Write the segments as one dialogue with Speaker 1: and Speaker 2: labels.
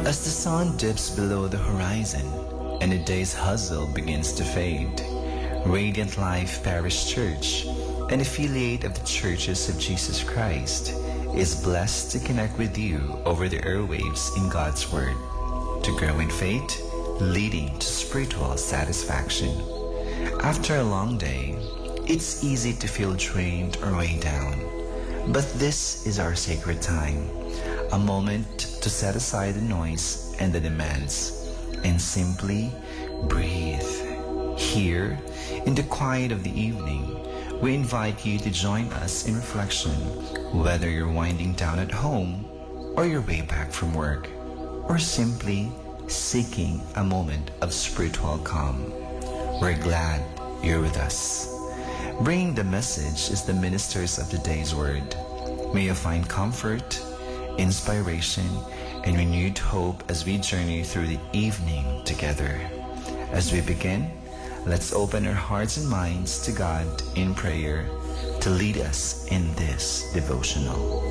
Speaker 1: As the sun dips below the horizon and the day's hustle begins to fade, Radiant Life Parish Church, an affiliate of the Churches of Jesus Christ, is blessed to connect with you over the airwaves in God's Word, to grow in faith, leading to spiritual satisfaction. After a long day, it's easy to feel drained or weighed down. But this is our sacred time, a moment to set aside the noise and the demands, and simply breathe. Here, in the quiet of the evening, we invite you to join us in reflection, whether you're winding down at home, or your way back from work, or simply seeking a moment of spiritual calm. We're glad you're with us. Bringing the message is the ministers of today's word. May you find comfort, inspiration, and renewed hope as we journey through the evening together. As we begin, let's open our hearts and minds to God in prayer to lead us in this devotional.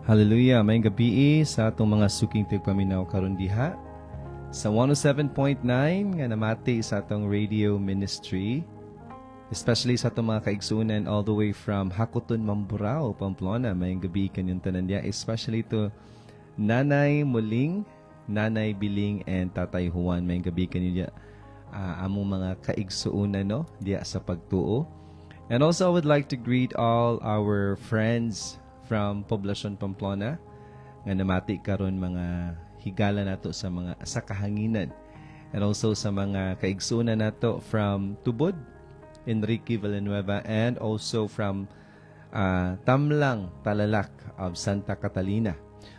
Speaker 2: Hallelujah! May gabi sa atong mga suking tigpaminaw karon diha sa 107.9 nga namati sa atong radio ministry, especially sa atong mga kaigsunan all the way from Hakuton, Mamburao, Pamplona. May gabi kanyang tanan diya, especially to Nanay Muling, Nanay Biling, and Tatay Juan. May gabi kanyo diya among mga kaigsuunan no diya sa pagtuo. And also I would like to greet all our friends from Poblacion, Pamplona nga namati karon mga higala nato sa kahanginan, and also sa mga kaigsunan nato from Tubod, Enrique Villanueva, and also from Tamlang, Talalak of Santa Catalina.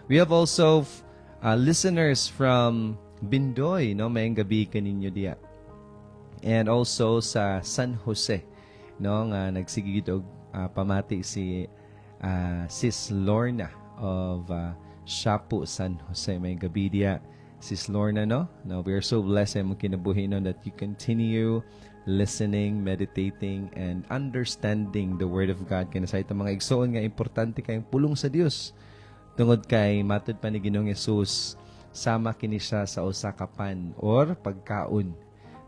Speaker 2: We have also listeners from Bindoy, no, mayang gabi kaninyo diya, and also sa San Jose, no, nga nagsigigid og pamati si Sis Lorna of Shapu, San Jose. May gabi diya, Sis Lorna, no? Now, we are so blessed mo kinabuhi no, that you continue listening, meditating, and understanding the Word of God. Kaya sa itong mga igsoon nga importante kayong pulong sa Dios. Tungod kay matod pa ni Ginoong Yesus, sama kini siya sa usa ka pan or pagkaon.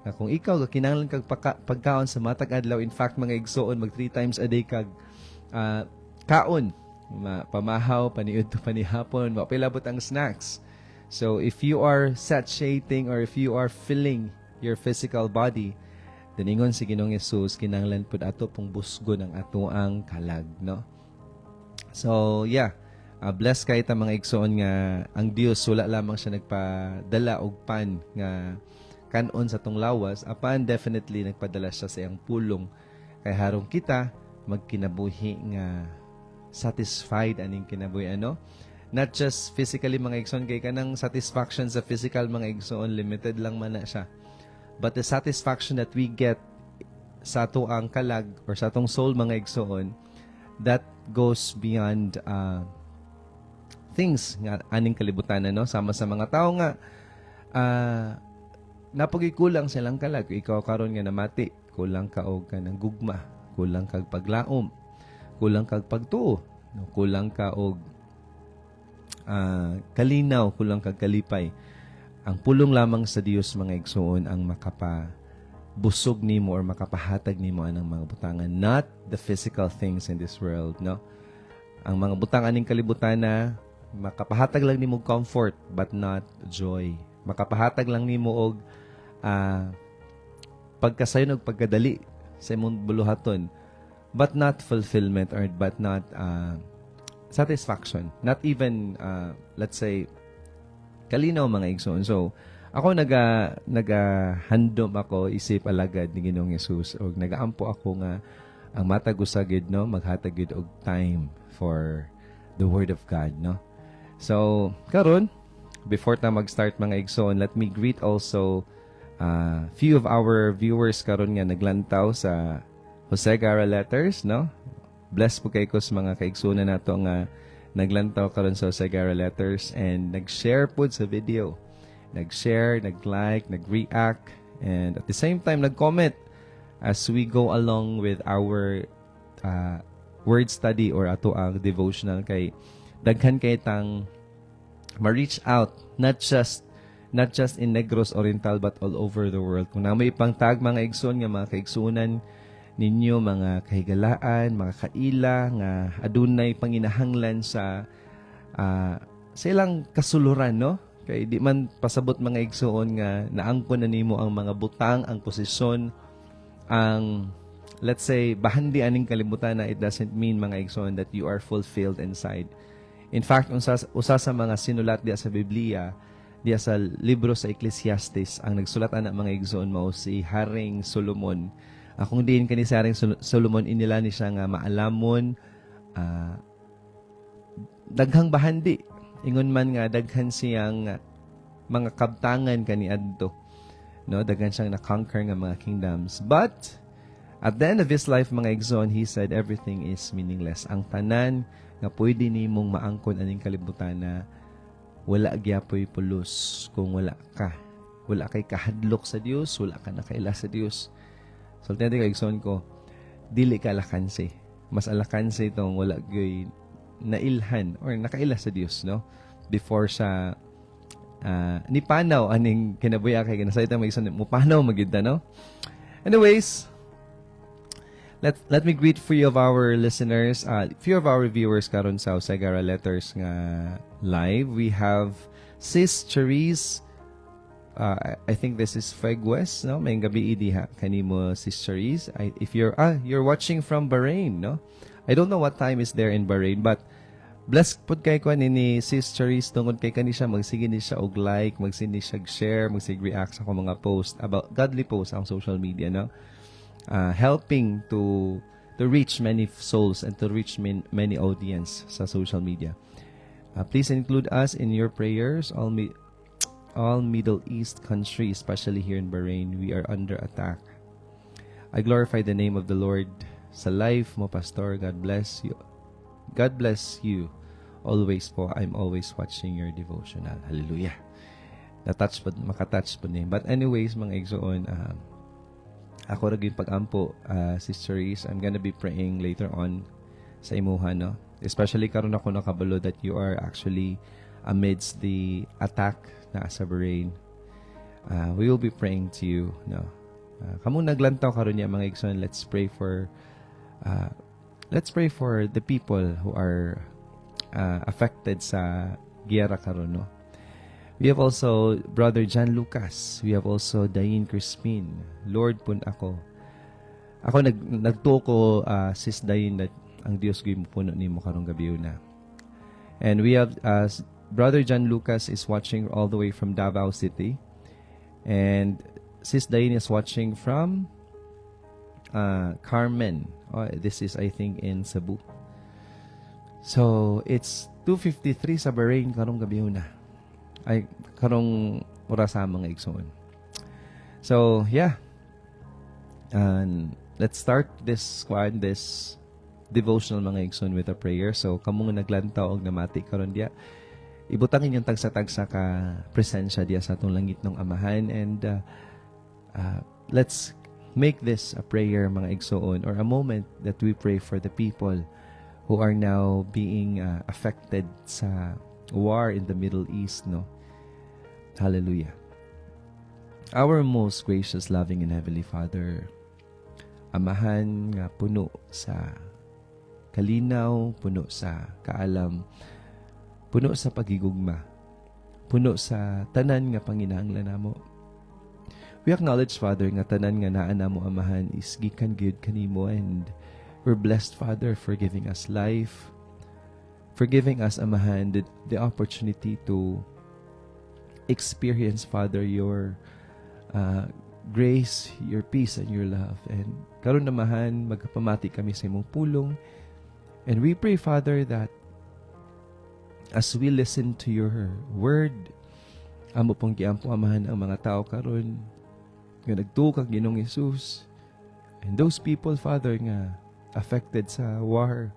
Speaker 2: Na kung ikaw kinahanglan kag pagkaon sa matag adlaw, in fact mga igsoon mag 3 times a day kag kaon, pamahaw, paniud to panihapon, mapilabot ang snacks. So if you are satiating or if you are filling your physical body, daningon si Ginoong Yesus, kinahanglan pud ato pong busgon ang atoang kalag, no? So yeah, bless kay ta mga igsoon nga ang Dios wala lamang siya nagpadala og pan nga kanon sa tong lawas, apan definitely nagpadala siya sa iyang pulong kay harong kita magkinabuhi nga satisfied aning kinabuhi, ano? Not just physically mga igsoon, kay kanang satisfaction sa physical mga igsoon limited lang man na siya, but the satisfaction that we get sa ato ang kalag or sa atong soul mga igsoon, that goes beyond things nga aning kalibutan, no? Sama sa mga tao nga napagikulang silang kalag. Ikaw karon nga namati, kulang ka og kanang gugma, kulang kag paglaom, kulang kag pagtuo, no? Kulang ka og kalinaw, kulang kag kalipay. Ang pulong lamang sa Dios mga igsoon ang makapabusog nimo or makapahatag nimo anang mga butangan, not the physical things in this world, no? Ang mga butangan ning kalibutan na makapahatag lang nimo comfort but not joy. Makapahatag lang nimo og pagkasayon og pagkadali sa imong buluhaton, but not fulfillment or but not satisfaction. Not even, let's say, kalinaw mga igsoon. So, ako nagahandom ako isip alagad ni Ginoong Yesus o nagaampo ako nga ang matag usagid, no, maghatag gid og time for the Word of God, no. So, karon before ta mag-start mga igsoon, let me greet also few of our viewers karon nga naglantaw sa Jose Gara Letters, no? Bless po kay ko sa mga kaigsunan nato nga naglantaw karon sa Jose Gara Letters and nag-share po sa video. Nag-share, nag-like, nag-react, and at the same time nag-comment as we go along with our word study or ato ang devotional kay daghan kay tang ma-reach out not just in Negros Oriental but all over the world. Kung na may pangtag mga igsoon nga mga kaigsunan ninyo, mga kahigalaan, mga kaila nga adunay panginahanglan sa ilang kasuluran, no? Kay di man pasabot mga igsoon nga naangkon na nimo ang mga butang, ang posisyon, ang let's say bahandi aning kalibutan na it doesn't mean mga igsoon that you are fulfilled inside. In fact, usa sa mga sinulat diya sa Biblia, diya sa libro sa Ecclesiastes, ang nagsulat ana mga igsoon mao si Haring Solomon. Akong diin kani si Haring Solomon inila ni siya nga maalamon daghang bahandi. Ingon man nga daghan siyang mga kabtangan kaniadto, no, daghan siyang na-conquer nga mga kingdoms, but at the end of his life mga igsoon, he said everything is meaningless. Ang tanan nga pwede nimong maangkon aning kalibutan na wala gyapoy pulos kung wala kay kahadlok sa Dios, wala ka nakaila sa Dios. So tindi kay igsoon ko, dili ka alakansi, mas alakansi itong wala gyoy nailhan or nakaila sa Dios, no, before sa ni panaw aning kinabuya kay kinasayta magison mo panaw magida, no. Anyways, let me greet few of our listeners, few of our viewers karon sa Usagara Letters nga live. We have Sis Cherise, I think this is Fegwes, no, may gabi idi ha kanimo Sis Cherise. If you're watching from Bahrain, no, I don't know what time is there in Bahrain, but blessed pod kay ko ni Sis Cherise tungod kay kani siya magsige ni siya og like, magsige ni siya share, magsige react sa akong mga post about godly posts on social media, no, helping to reach many souls and to reach many audience sa social media. Please include us in your prayers. All Middle East countries, especially here in Bahrain, we are under attack. I glorify the name of the Lord sa life mo, Pastor. God bless you. God bless you. Always po, I'm always watching your devotional. Hallelujah. Makatouch po niya. But anyways, mga igsoon, ako rin pag-ampo, Sister Reese, I'm gonna be praying later on sa imuha, no? Especially karon ako nakabalo that you are actually amidst the attack na sa Bahrain. We will be praying to you, no? Kamong naglantaw karon niya mga igsoon, let's pray for the people who are affected sa giyera karon, no? We have also Brother John Lucas. We have also Diane Crispin. Lord pun ako nagtuko Sis Diane that ang Dios gyud mo puno nimo karong gabi na. And we have Brother John Lucas is watching all the way from Davao City, and Sis Diane is watching from Carmen. This is I think in Cebu. So it's 2:53 sa Bahrain karong gabi na. Ay karong oras sa mga igsoon. So yeah, and let's start this devotional mga igsoon with a prayer. So kamong naglantaw og namati karon dia, ibutang inyong tagsa-tagsa ka presensya dia sa atong langit ng Amahan, and let's make this a prayer mga igsoon, or a moment that we pray for the people who are now being affected sa war in the Middle East, no? Hallelujah. Our most gracious, loving, and heavenly Father, Amahan nga puno sa kalinaw, puno sa kaalam, puno sa pagigugma, puno sa tanan nga panginahanglan namo. We acknowledge, Father, nga tanan nga naa namo Amahan is gikan gyud kanimo, and we're blessed, Father, for giving us life, for giving us, Amahan, the opportunity to experience, Father, your grace, your peace, and your love. And karon Amahan, magkapamati kami sa imong pulong. And we pray, Father, that as we listen to your word, amo pong giampo, Amahan, ang mga tao karon nga nagtukag Ginoong Hesus, and those people, Father, nga affected sa war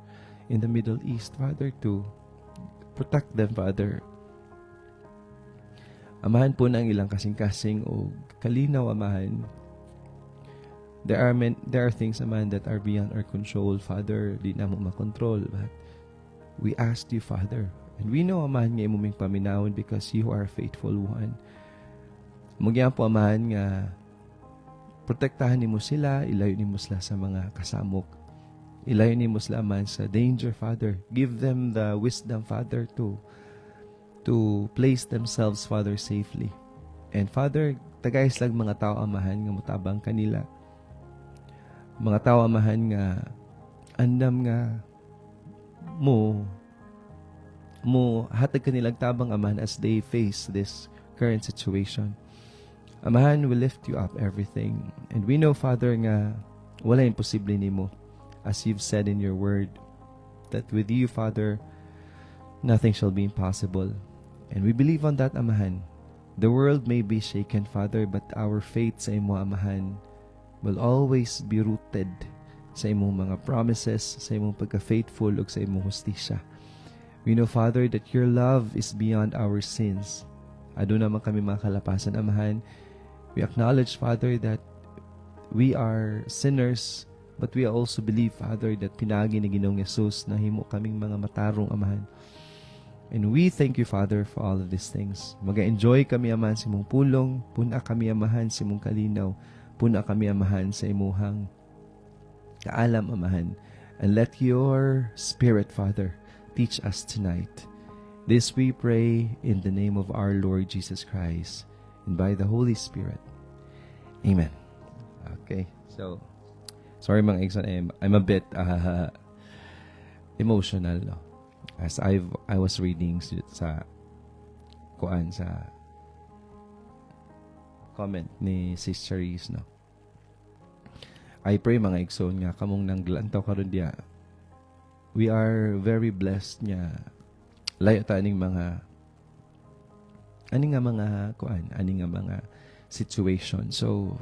Speaker 2: in the Middle East, Father, to protect them, Father. Amahan po na ang ilang kasing-kasing o kalinaw, Amahan, there are things, Aman, that are beyond our control, Father. Di na mo makontrol. But we asked you, Father. And we know, Aman, nga imuming paminawon because you are a faithful one. Mugyan po, Aman, nga protektahan ni mo sila, ilayo ni mo sila sa mga kasamok. Ilayo ni mo sila, Aman, sa danger, Father. Give them the wisdom, Father, to place themselves, Father, safely. And Father, tagayas lang mga tao, Amahan, nga mutabang kanila. Mga tao, Amahan, nga andam nga mo hatag kanilang tabang, Amahan, as they face this current situation. Amahan, we lift you up everything. And we know, Father, nga wala imposible ni mo. As you've said in your word, that with you, Father, nothing shall be impossible. And we believe on that, Amahan. The world may be shaken, Father, but our faith sa imo, Amahan, will always be rooted sa imong mga promises, sa imong pagka-faithful, ug sa imong hustisya. We know, Father, that your love is beyond our sins. Aduna naman kami mga kalapasan, Amahan. We acknowledge, Father, that we are sinners, but we also believe, Father, that pinagi ni Ginoong Yesus na himo kaming mga matarong, Amahan. And we thank you, Father, for all of these things. Mag-enjoy kami, Amahan, sa imong pulong. Puna kami, Amahan, sa imong kalinaw. Puna kami, Amahan, sa imuhang kaalam, Amahan. And let your Spirit, Father, teach us tonight. This we pray in the name of our Lord Jesus Christ and by the Holy Spirit. Amen. Okay. So, sorry mga Exxon, I'm a bit emotional, no? As I was reading sa comment ni Sister Reese, no? I pray mga Exxon nga kamong nanglantaw karon diya. We are very blessed nga layo ta aning mga situation. So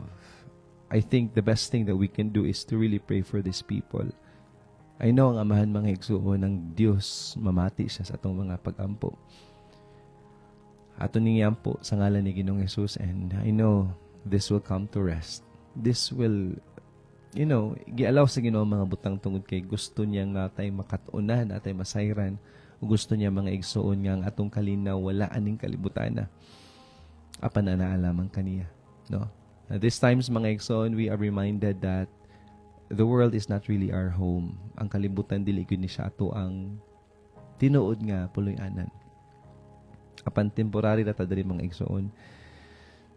Speaker 2: I think the best thing that we can do is to really pray for these people. I know ang Amahan mga Igsuon ng Diyos mamati siya sa atong mga pag-ampo. Ato ningiyampo sa ngalan ni Ginoong Hesus, and I know this will come to rest. This will, gialaw sa Ginoo mga butang tungod kay gusto niya nga tay makatunan, atay masayran, o gusto niya mga Igsuon nga ang atong kalinaw wala aning kalibutan na. Apan na naalaman kaniya, no? At these times mga Igsuon, we are reminded that the world is not really our home. Ang kalibutan dili gyud ni siya ato ang tinuod nga puloy-anan. Apan temporary ra ta diri mga Igsuon.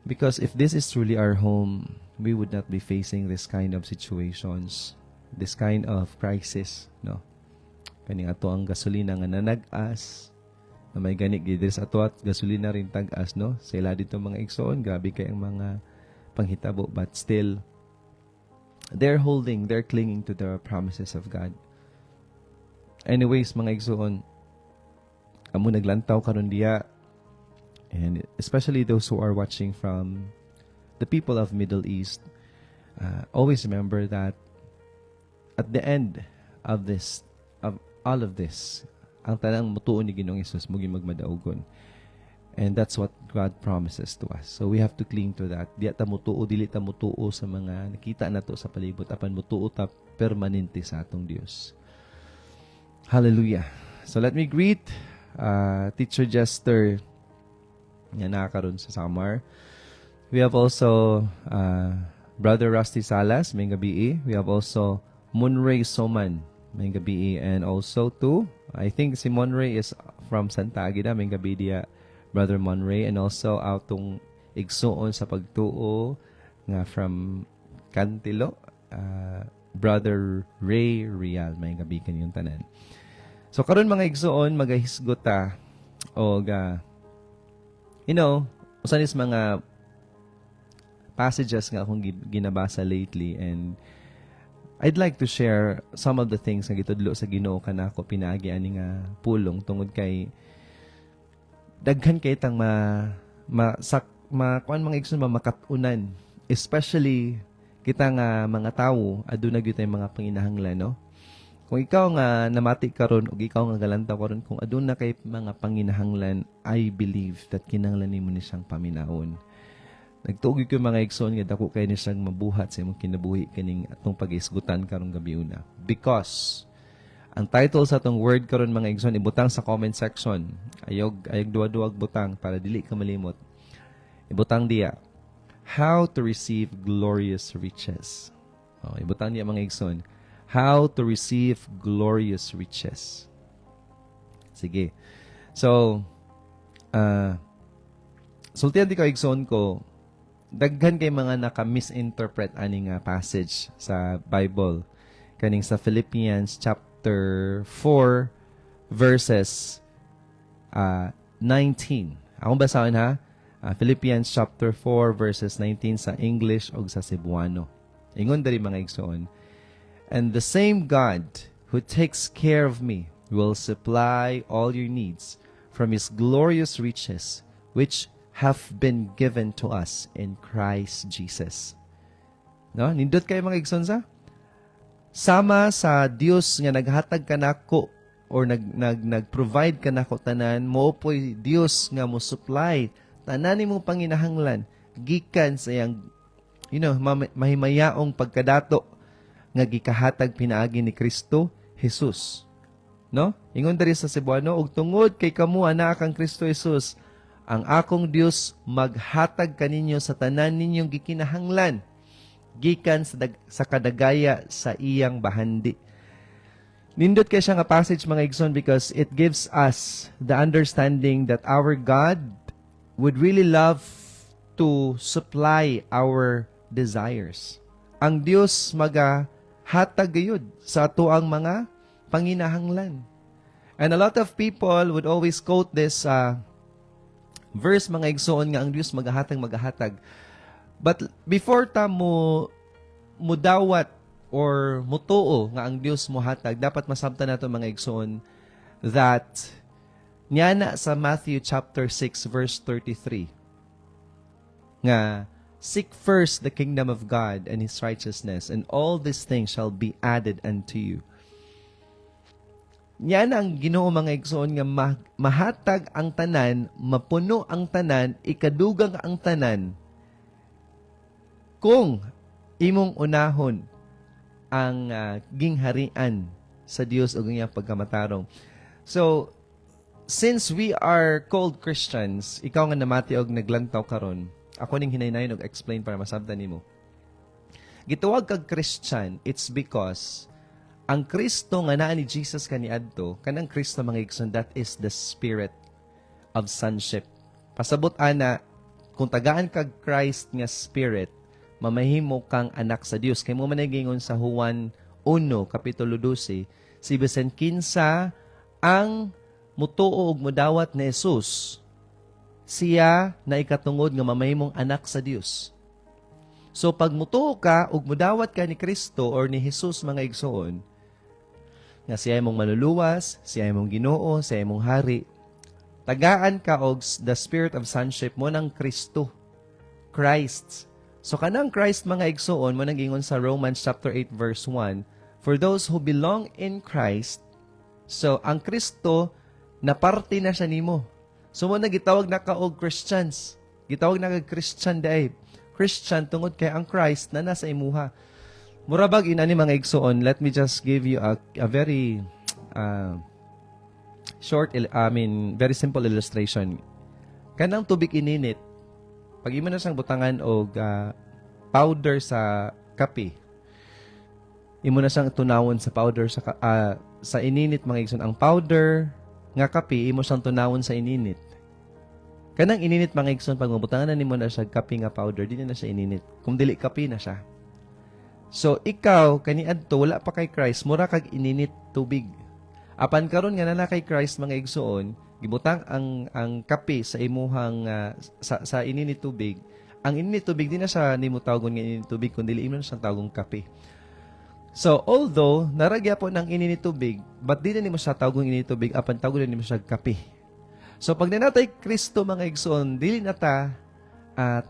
Speaker 2: Because if this is truly our home, we would not be facing this kind of situations, this kind of crisis, no? Kani ato ang gasolina nga nanag-as, na may gani gid sa ato at gasolina rin tag-as, no? Sa ila dito mga Igsuon, grabe kay ang mga panghitabo, but still they're clinging to the promises of God. Anyways, mga Igsuon, amo naglantaw karon diya, and especially those who are watching from the people of Middle East, always remember that at the end of all of this, ang tanang mutuon ni Ginoong Hesus mugi magmadaugon. And that's what God promises to us. So we have to cling to that. Di ta mutuo, dili ta mutuo sa mga nakita nato sa palibot, apan mutuo ta permanente sa atong Dios. Hallelujah. So let me greet Teacher Jester nga nakakaroon sa Samar. We have also Brother Rusty Salas, may gabi. We have also Monray Soman, may gabi. And also I think si Monray is from Santa Agueda, may gabi diya, Brother Monray. And also atong igsuon sa pagtuo nga from Cantilo, Brother Ray Real, may gabi kanyang tanan. So karon mga igsuon, magahisgot ta o usan is mga passages nga akong ginabasa lately, and I'd like to share some of the things nga gitudlo sa Ginoo kanako pinaagi ani nga pulong tungod kay daghan kay tang kuan mga igsoon makatunan, especially kita nga mga tawo aduna gyud tay mga panginahanglan, no? Kung ikaw nga namati karon o ikaw nga galantaw karon, kung aduna kay mga panginahanglan, I believe that kinahanglan nimo ni siyang paminaon. Nagtuoy ko mga igsoon nga dako kay ni siyang mabuhat sa imong kinabuhi kining atong pag-isgutan karong gabi una. Because ang title sa atong word karon mga igsoon ibutang sa comment section. Ayog duwa-duwag butang para dili ka malimot. Ibutang diya. How to receive glorious riches. Ibutang diya mga igsoon. How to receive glorious riches. Sige. So, sultihan di ka igsoon ko, daghan kay mga naka-misinterpret ani nga passage sa Bible. Kaning sa Philippians chapter 4 verses 19. Akong basahin ha. Philippians chapter 4 verses 19 sa English o sa Cebuano. Ingon diri mga igsoon. And the same God who takes care of me will supply all your needs from His glorious riches, which have been given to us in Christ Jesus. No? Nindot kayo mga igsoon sa? Sama sa Dios nga naghatag kanako or nag-provide kanako tanan, mo po'y Dios nga mo supply tanan nimong panginahanglan gikan sa iyang mahimayaong pagkadato nga gikahatag pinaagi ni Kristo Jesus. No? Ingon diri sa Cebuano, ug tungod kay kamo anak kang Kristo Jesus, ang akong Dios maghatag kaninyo sa tanan ninyong gikinahanglan gikan sa kadagaya sa iyang bahandi. Nindot kay siya nga passage mga igsoon because it gives us the understanding that our God would really love to supply our desires. Ang Dios hatag gayud sa ato ang mga panginahanglan. And a lot of people would always quote this verse mga igsoon nga ang Dios magahatag. But before ta mo dawat or mutuo nga ang Dios mohatag, dapat masabtan nato mga igsoon that nyana sa Matthew chapter 6 verse 33 nga seek first the kingdom of God and His righteousness, and all these things shall be added unto you. Yan ang Ginoo mga igsoon nga mahatag ang tanan, mapuno ang tanan, ikadugang ang tanan, kung imong unahon ang gingharian sa Dios ug iyang pagkamatarong. So, since we are called Christians, ikaw nga namati og naglantaw karon, ako ning hinaynayon og explain para masabtan nimo. Gituwag kag Christian, it's because ang Kristo nga naa ni Jesus kaniadto, kanang Kristo mga igsoon, that is the spirit of sonship. Pasabot ana, kung tagaan kag Christ nga spirit, mamahimo kang anak sa Dios. Kay mo man gingon sa Juan 1 kapitulo 12, si bisan kinsa ang mutuo og mudawat ni Jesus, siya na ikatungod nga mamahimong anak sa Dios. So pag mutuo ka ug mudawat ka ni Kristo or ni Jesus mga igsoon, nga siya imong manluluwas, siya imong Ginoo, siya imong hari, tagaan ka og the spirit of sonship mo ng Kristo, Christ. So kanang Christ mga igsoon mo nang ingon sa Romans chapter 8 verse 1, for those who belong in Christ, so ang Kristo na parte na siya nimo. So mo gitawag na ka og Christians. Gitawag na kag Christian dai. Christian tungod kay ang Christ na nasa imuha. Murabag inani mga igsoon, let me just give you a very very simple illustration. Kanang tubig ininit, pag imo na siyang butangan og powder sa kape, imo na siyang tunawon sa powder sa ininit mga igsoon. Ang powder nga kape imo siyang tunawon sa ininit. Kanang ininit mga igsoon, pag mabutangan na nimo na siya kape nga powder, di na siya ininit. Kung dili kape na siya. So ikaw kaniadto wala pa kay Christ, mura kag ininit tubig. Apan karon nga na kay Christ mga igsoon, gibutang ang kape sa imuhang sa ininit tubig. Ang ininit tubig di na siya nimo tawgon nga ininit tubig, kundi imo na siyang tawgong kape. So although naragya po ng ininit tubig, but di na nimo siya tawgong ininit tubig, apan tawgon na nimo siya kape. So pag nanatay Kristo mga igsoon, dili na ta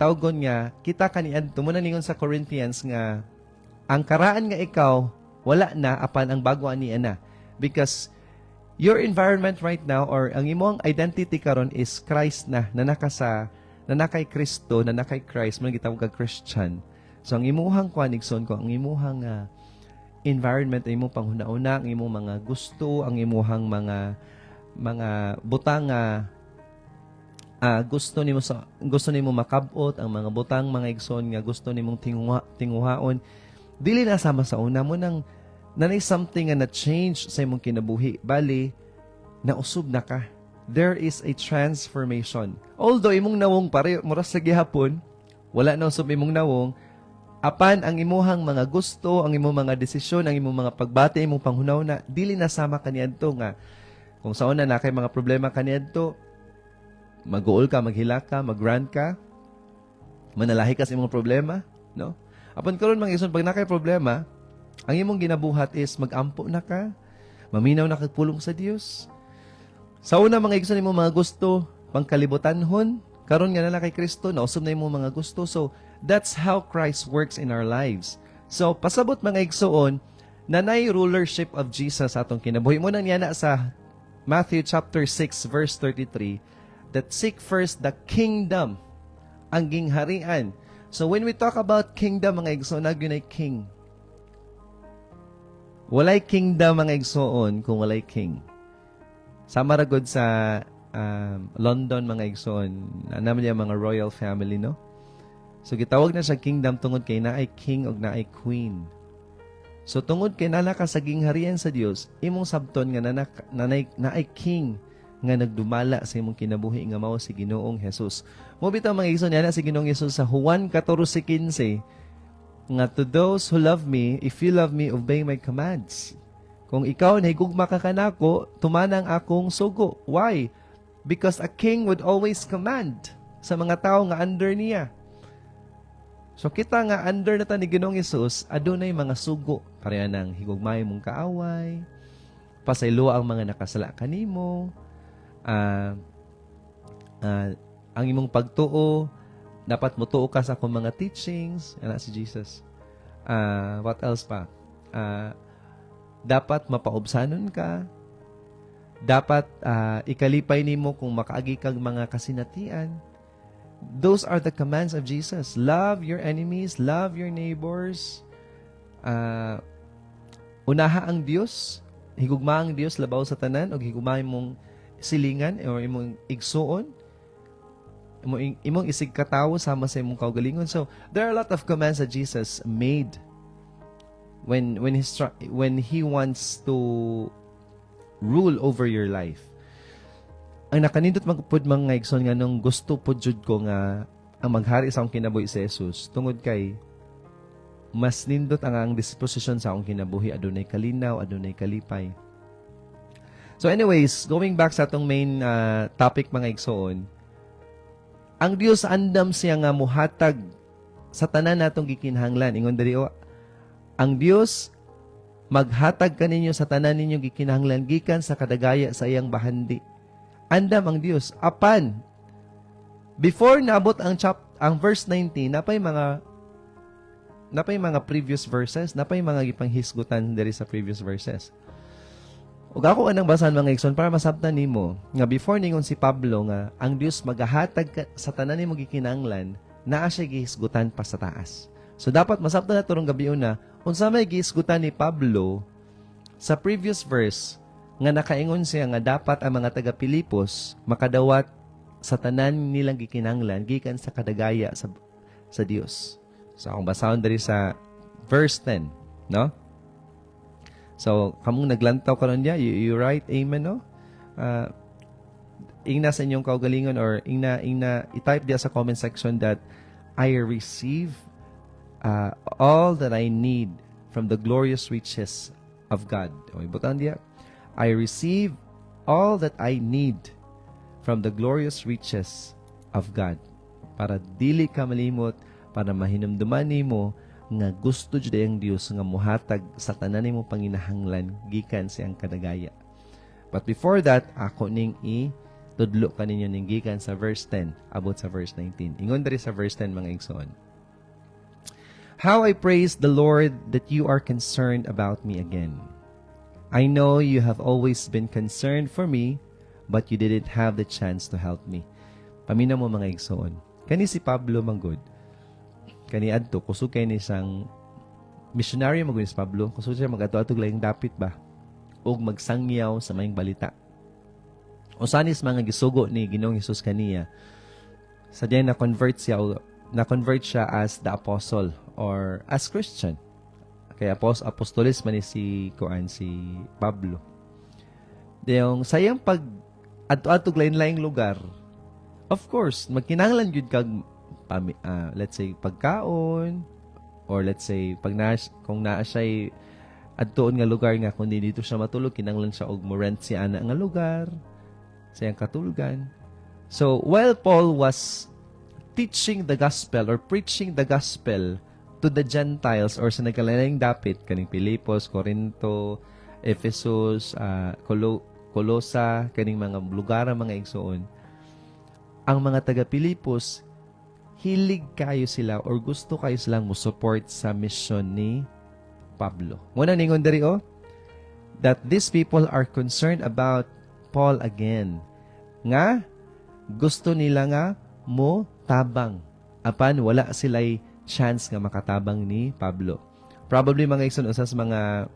Speaker 2: tawgon nga kita kaniadto mo na ningon sa Corinthians nga ang karaan nga ikaw wala na apan ang bago ani ana, because your environment right now or ang imong identity karon is Christ na naka sa na nakay Kristo, na nakay Christ, man gitawag kag Christian. So ang imuhang kuanigson ko, ang imuhang environment, ang imong panghuna-una, ang imong mga gusto, ang imuhang mga butang gusto nimo makabot, ang mga butang mga igsoon nga gusto nimong tinguhaon, dili na sama sa una mo nang nanay something nga na change sa imong kinabuhi. Bali, nausub na ka. There is a transformation. Although imong nawong pare moras sa gihapon, wala na usub imong nawong, apan ang imuhang mga gusto, ang imong mga desisyon, ang imong mga pagbati, imong panghunahuna, dili na sama kaniadto nga kung saan na kay mga problema kaniadto, mag-goal ka, maghila ka, mag-rant ka, manalahi ka sa imong problema, no? Apan karon mga igsoon, pag nakay problema, ang imong ginabuhat is mag-ampo na ka, maminaw na kagpulong sa Dios. Sa una mga igsoon, imong mga gusto, pangkalibutanhon, karon nga na kay Kristo, nausab na imong mga gusto. So, that's how Christ works in our lives. So, pasabot mga igsoon, nanay rulership of Jesus atong kinabuhi. Mo nang yana sa Matthew chapter 6 verse 33, that seek first the kingdom, ang gingharian. So, when we talk about kingdom, mga igsoon, nagyon ay king. Walay kingdom, mga igsoon, kung walay king. Sama ra gud sa London, mga igsoon, naman niya mga royal family, no? So, gitawag na siya kingdom tungod kay naay king o naay queen. So, tungod kay nalaka sa gingharian sa Dios, imong sabton nga naay king nga nagdumala sa imong kinabuhi nga mao si Ginoong Hesus. Mo bitaw mga igsoon yana si Ginoong Hesus sa Juan 14:15 nga, to those who love me, if you love me, obey my commands. Kung ikaw nahigugma ka kanako, tumanang akong sugo. Why? Because a king would always command sa mga tao nga under niya. So kita nga under na ta ni Ginoong Hesus, adunay mga sugo. Pareha nang higugmay mong kaaway, pasaylo ang mga nakasala kanimo, ang imong pagtuo, dapat mutuo ka sa akong mga teachings, ana si Jesus. What else pa? Dapat mapaubsanon ka. Dapat ikalipay nimo kung makaagi kag mga kasinatian. Those are the commands of Jesus. Love your enemies, love your neighbors. Unaha ang Dios, higugma ang Dios labaw sa tanan, o higugma imong silingan o imong igsuon, imong isig katawo sama sa imong kaugalingon. So there are a lot of commands that Jesus made when he wants to rule over your life. Ang nakanindot magpud mga igsoon nga nung gusto pud jud ko nga ang maghari sa akong kinabuhi si Jesus, tungod kay mas nindot ang disposition sa akong kinabuhi, adunay kalinaw, adunay kalipay. So anyways, going back sa atong main topic mga igsoon, ang Dios andam siya nga muhatag sa tanan natong gikinahanglan. Ingon diri ang Dios maghatag kaninyo sa tanan ninyo gikinahanglan gikan sa kadagaya sa iyang bahandi. Andam ang Dios. Apan before naabot ang verse 19, napay mga previous verses, napay mga gipanghisgutan diri sa previous verses. Ug ako anang basahan mga igsoon para masabtan nimo nga before ningon si Pablo nga ang Dios magahatag sa tanan nimo gikinahanglan, naa siya gihisgutan pa sa taas. So dapat masabtan na turong gabi una unsa may gihisgutan ni Pablo sa previous verse nga nakaingon siya nga dapat ang mga taga Pilipos makadawat sa tanan nilang gikinahanglan gikan sa kadagaya sa Dios. So akong basahon diri sa verse 10, no? So kamong naglantaw karon dia, you write amen, no? Ingna sa inyong kaugalingon or ingna i-type dia sa comment section that I receive all that I need from the glorious riches of God. O ibutan dia, I receive all that I need from the glorious riches of God. Para dili ka malimot, para mahinumduman nimo nga gusto jud ang Dios nga muhatag sa tanan nimo panginahanglan gikan siyang kadagaya. But before that, ako ning tudlo kaninyo ning gikan sa verse 10 abot sa verse 19. Ingon diri sa verse 10 mga igsoon. How I praise the Lord that you are concerned about me again. I know you have always been concerned for me, but you didn't have the chance to help me. Paminaw mo mga igsoon. Kani si Pablo manggod. Kani adto kusog kay ni sang missionary manggod si Pablo. Kusog siya mag-ato-atog laing dapit ba ug magsangyaw sa maayong balita. Usanis mga gisugo ni Ginoong Hesus kaniya. Sa diyan na-convert siya as the apostle or as Christian. Kaya apostolis man ni si Pablo. Yung sayang pag adto-atog lain-laing lugar, of course, magkinahanglan gyud kag let's say pagkaon or let's say kung naa siya adtoon nga lugar nga kundi dito siya matulog, kinahanglan siya og mo rent si ana nga lugar sa iyang katulugan. So while Paul was teaching the gospel or preaching the gospel to the Gentiles or sa nagkalaing dapit kaning Pilipos, Corinto, Ephesus, Colosa, kaning mga lugar mga igsoon, ang mga taga Pilipos hilig kayo sila or gusto kayo silang mo support sa mission ni Pablo. Muna ningon diri that these people are concerned about Paul again. Nga gusto nila nga mo tabang apan wala sila'y chance nga makatabang ni Pablo. Probably mga igsoon usas mga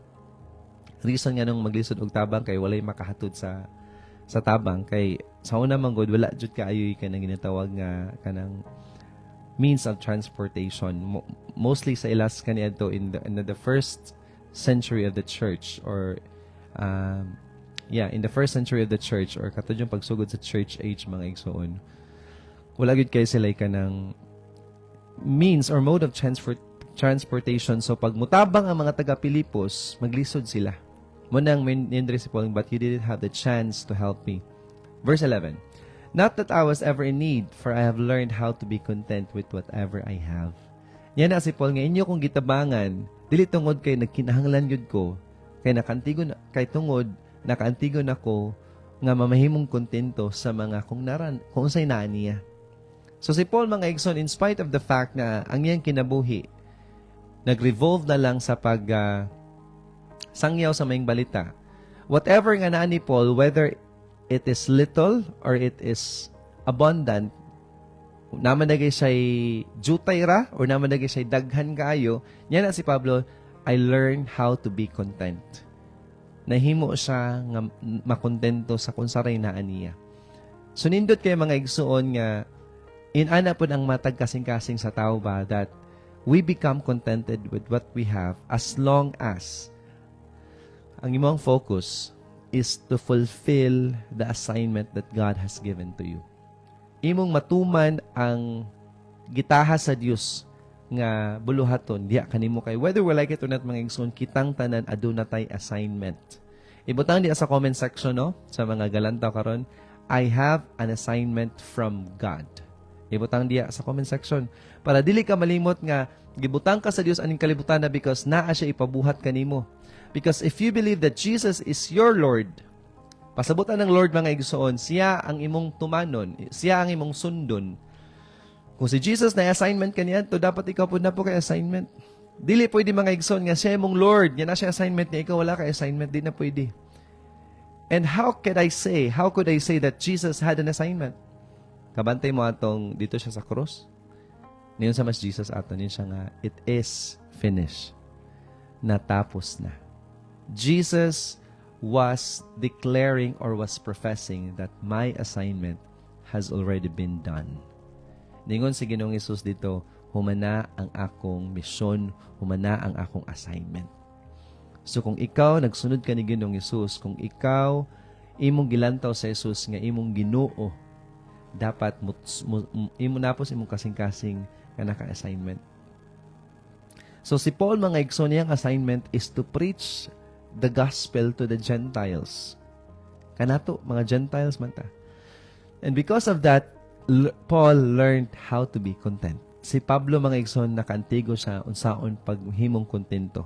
Speaker 2: reason nga nung maglisod og tabang kay walay makahatod sa tabang kay sa una man gud wala jud kaayoy kanang ginatawag nga kanang means of transportation. Mostly sa ilas kaniadto in the first century of the church or in the first century of the church or katud yung pagsugod sa church age mga igsoon. Wala gud kay sila kanang means or mode of transportation. So pag mutabang ang mga taga Pilipos, maglisod sila. Munang mindre si Paul, but you didn't have the chance to help me. Verse 11. Not that I was ever in need, for I have learned how to be content with whatever I have. Yan na si Paul nga inyo kung gitabangan, dili tungod kay nagkinahanglan gyud ko, kay nakaantigon ako nga mamahimong kontento sa mga kung say naa niya. So si Paul mga igsoon, in spite of the fact na ang iyang kinabuhi nag-revolve na lang sa sangyaw sa maing balita. Whatever nga naa ni Paul, whether it is little or it is abundant, naman nagay siya'y jutay ra or naman nagay siya'y daghan kaayo, yan na si Pablo, I learned how to be content. Nahimo siya nga makontento sa kunsaray na aniya. So nindot kay mga igsuon nga inana pod ang matag kasing-kasing sa tao ba that we become contented with what we have as long as ang imong focus is to fulfill the assignment that God has given to you. Imong matuman ang gitaha sa Dios nga buluhaton diha kanimo kay whether we like it or not mga igsoon, kitang tanan aduna tay assignment. Ibutang diha sa comment section sa mga galantaw karon, I have an assignment from God. Ibutang diha sa comment section para dili ka malimot nga gibutang ka sa Dios aning kalibutan na because naa siya ipabuhat kanimo. Because if you believe that Jesus is your Lord, pasabutan ng Lord mga igsoon, siya ang imong tumanon, siya ang imong sundon. Kung si Jesus na assignment kaniya, to dapat ikaw po na po kay assignment. Dili pwede mga igsoon nga siya imong Lord, yan na siya assignment niya, ikaw wala kay assignment, di na pwede. And how could I say that Jesus had an assignment? Kabantay mo atong dito siya sa cross. Niyon sa mas Jesus ato, niyon siya nga, it is finished. Natapos na. Jesus was declaring or was professing that my assignment has already been done. Ningon si Ginoong Hesus dito, humana ang akong misyon, humana ang akong assignment. So kung ikaw nagsunod ka ni Ginoong Hesus, kung ikaw imong gilantaw sa Hesus nga imong Ginoo, dapat imo napos imong kasing-kasing nga naka-assignment. So si Paul mga igsoon, niyang assignment is to preach the gospel to the Gentiles. Kanato, mga Gentiles man ta. And because of that, Paul learned how to be content. Si Pablo mga igsoon, nakaantigo siya unsaon paghimong kontento.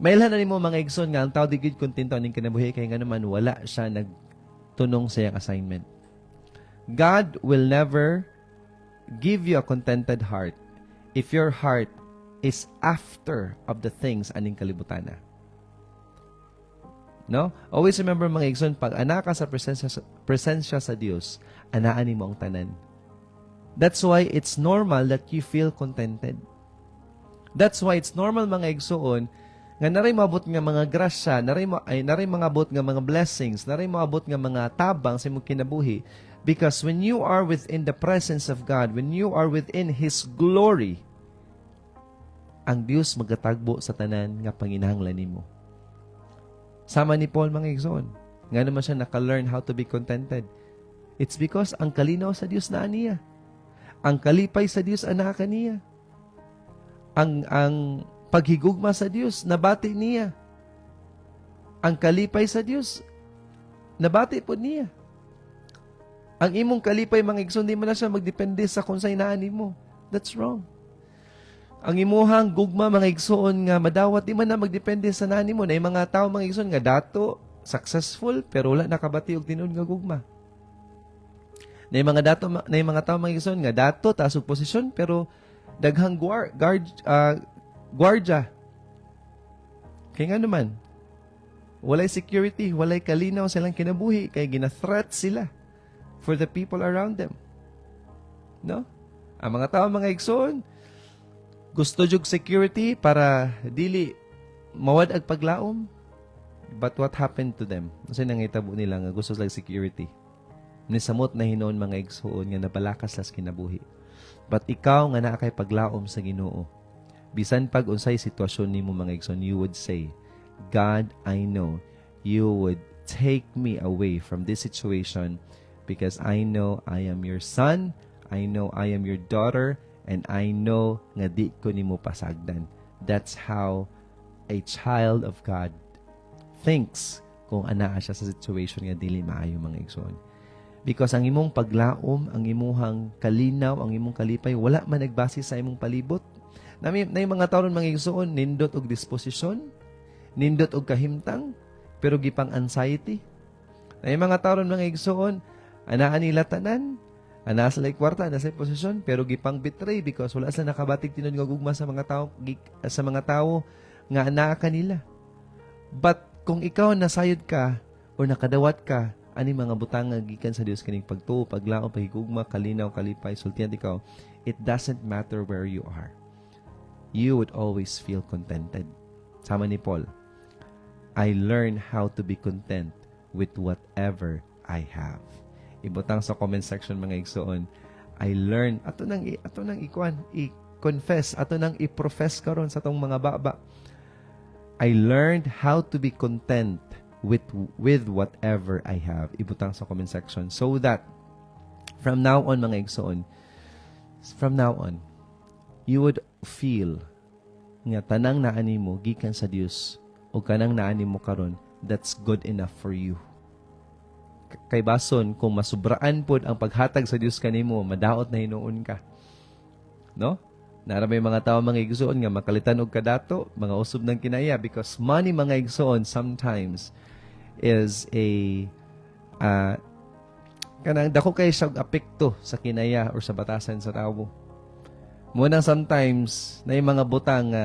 Speaker 2: Mailhan na nimo mga igsoon nga ang tao di gid kontento aning kinabuhi kay nga naman wala siya nagtunong sa iyang assignment. God will never give you a contented heart if your heart is after of the things aning kalibutan na. No? Always remember mga igsoon, pag anak ka sa presensya sa Dios, anaan mo ang tanan. That's why it's normal that you feel contented. That's why it's normal mga igsoon nga naray maabot nga mga grasya, naray mangabot nga mga blessings, naray maabot nga mga tabang sa imong kinabuhi. Because when you are within the presence of God, when you are within His glory, ang Dios magatagbo sa tanan nga panginahanglan nimo. Sama ni Paul mga igsoon, nga naman siya naka-learn how to be contented. It's because ang kalinaw sa Dios na niya. Ang kalipay sa Dios ana kaniya. Ang paghigugma sa Dios nabati niya. Ang kalipay sa Dios nabati po niya. Ang imong kalipay mga igsoon, di mo na siya magdepende sa kung sa'y naan mo. That's wrong. Ang imuhang gugma mga igsoon nga madawat, di man na magdepende sa nani mo. Na yung mga tao mga igsoon nga dato, successful, pero wala nakabati og tinuod nga gugma. Na yung mga tao mga igsoon nga dato, taas og posisyon, pero daghang gwardya. Kaya nga naman, walay security, walay kalinaw silang kinabuhi, kaya gina-threat sila for the people around them. No? Ang mga tao mga igsoon, gusto jug security para dili mawad ag paglaom. But what happened to them? Kasi nangitabo nila nga gusto sila security. Nisamot na hinon mga igsoon nga nabalakas las kinabuhi. But ikaw nga naa kay paglaom sa Ginoo, bisan pag unsay sitwasyon nimo mga igsoon, you would say, God, I know you would take me away from this situation because I know I am your son, I know I am your daughter, and I know nga di ko nimo pasagdan. That's how a child of God thinks kung anaa siya sa situation nga dili maayo mga igsoon. Because ang imong paglaom, ang imong kalinaw, ang imong kalipay, wala man nagbase sa imong palibot. Na yung mga tao mga igsoon, nindot og disposisyon, nindot og kahimtang, pero gipang anxiety. Na yung mga tao mga igsoon, anaan nila tanan, ana sila kwarta, ana sila posisyon, pero gipang betray because wala sila nakabatig tinud nga gugma sa mga tao nga anaa kanila. But kung ikaw nasayod ka o nakadawat ka ani mga butang nga gikan sa Dios kining pagtuo, paglaom, pahigugma, kalinaw, kalipay, sultihan ikaw, it doesn't matter where you are. You would always feel contented. Sama ni Paul, I learn how to be content with whatever I have. Ibutang sa comment section mga igsoon, I learn, ato nang i-confess, ato nang i-profess karon sa tong mga baba. I learned how to be content with whatever I have. Ibutang sa comment section so that from now on mga igsoon, from now on, you would feel nga tanang naani mo gikan sa Dios o kanang naani mo karon, that's good enough for you. Kay bason kung masubraan pod ang paghatag sa Dios kanimo, madaot na hinuon ka. No? Nara may mga tawo mga igsoon nga makalitan og kadato, mga usob ng kinaya because money mga igsoon sometimes is a kanang dako kay siya apekto sa kinaya or sa batasan sa tawo. Munang sometimes na yung mga butang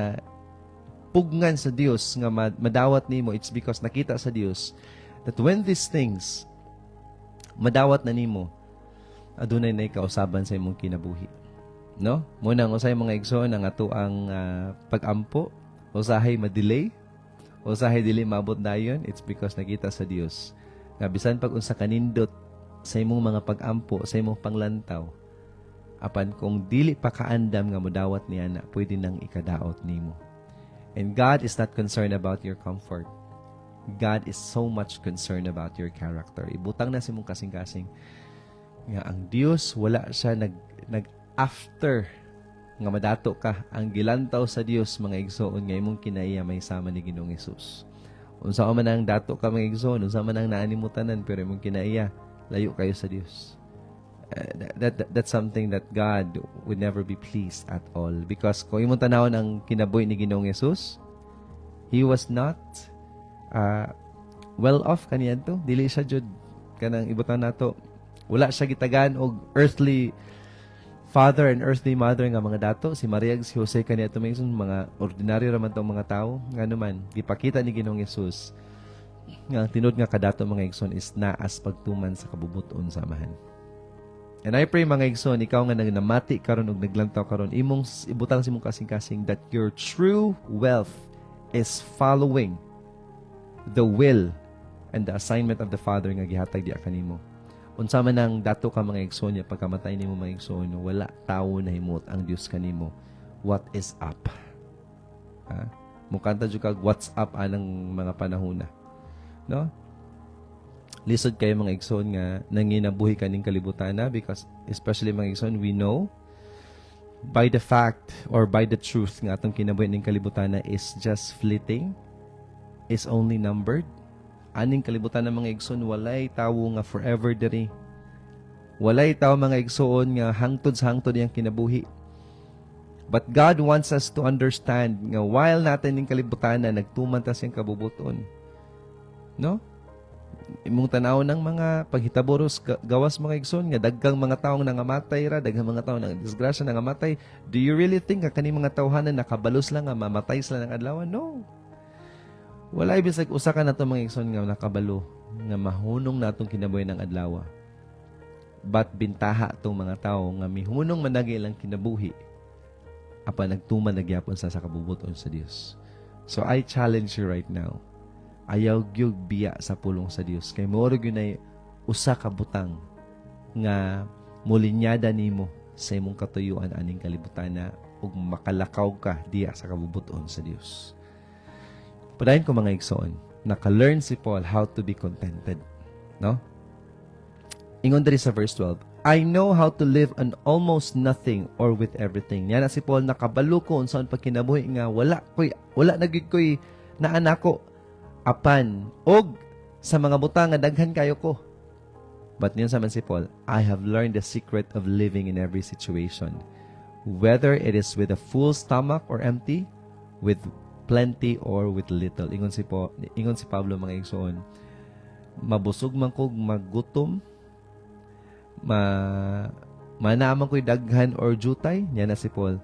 Speaker 2: pugnan sa Dios nga madawat nimo, it's because nakita sa Dios that when these things madawat na nimo, adunay na ikausaban sa imong kinabuhi. No? Munang usay mga igsoon ang ato ang pag-ampo, usahay ma-delay, usahay dili maabot dayon, it's because nakita sa Dios nga bisan pag unsa kanindot sa imong mga pag-ampo, sa imong panglantaw, apan kung dili pa kaandam nga modawat niya na, pwede nang ikadaot nimo. And God is not concerned about your comfort. God is so much concerned about your character. Ibutang na si mong kasing-kasing nga ang Dios wala siya nag-after nga madato ka. Ang gilantaw sa Dios mga igsoon nga imong kinaiya may sama ni Ginoong Hesus. Unsa man ang dato ka mga igsoon, unsa man ang naanimutanan pero imong kinaiya, layo kayo sa Dios. That's something that God would never be pleased at all. Because kung imong tanawon ang kinabuhi ni Ginoong Hesus, He was not well off kaniadto. Dili siya jud kanang ibutang nato. Wala siya gitagan og earthly father and earthly mother nga mga dato. Si Maria ug si Jose kaniadto mga ordinaryo raman tong mga tawo. Ngano man gipakita ni Ginoong Hesus nga ang tinud nga kadato mga igsoon is naas pagtuman sa kabubuton sa amahan. And I pray mga igsoon, ikaw nga namati karon ug naglantaw karon, imong ibutang sa imong kasing-kasing that your true wealth is following the will and the assignment of the Father nga gihatag diha kanimo. Unsa man ang dato ka mga igsoon niya pagkamatay nimo mga igsoon, wala tawo na himot ang Dios kanimo. What is up? Ha? Mukanta jud kag what's up anang mga panahon na. No? Lisod kayo mga igsoon nga nanginabuhi kaning kalibutan na, because especially mga igsoon, we know by the fact or by the truth nga atong kinabuhi ning kalibutan na is just fleeting, is only numbered. Aning kalibutan ng mga igsoon, walay tawo nga forever diri. Walay tawo mga igsoon nga hangtod sa hangtod yang kinabuhi. But God wants us to understand nga while natin ning kalibutan na nagtuman ta siyang kabubuton. No? Imong tanaw ng mga paghitaboros gawas mga igsoon nga daggang mga taong nangamatay ra, daghang mga taong nang disgrasya nangamatay. Do you really think nga kani mga tawhanan nakabalos lang nga mamatay sila ng adlaw? No. Wala bisag usa ka nato mga igsoon nga nakabalo nga mahunong natong kinabuhi ng adlaw. But bintaha tong mga tawo nga mihunong managi lang kinabuhi apan nagtuman nagyapon sa kabubuton sa Dios. So I challenge you right now. Ayaw gyud biya sa pulong sa Dios kay moro gyud nay usa ka butang nga mulinyada nimo sa imong katuyuan aning kalibutan na ug makalakaw ka diya sa kabubuton sa Dios. Padayon ko mga igsoon, naka-learn si Paul how to be contented, no? Ingon diri sa verse 12, I know how to live on almost nothing or with everything. Yan na si Paul, nakabalo ko unsaon pagkinabuhi nga wala na gyud koy naanako apan og sa mga butang nga daghan kayo ko. But niyan sa man si Paul, I have learned the secret of living in every situation, whether it is with a full stomach or empty, with plenty or with little. Ingon si Pablo mga igsoon, mabusog man ko maggutom, manaman ko'y daghan or jutay. Niyan na si Paul,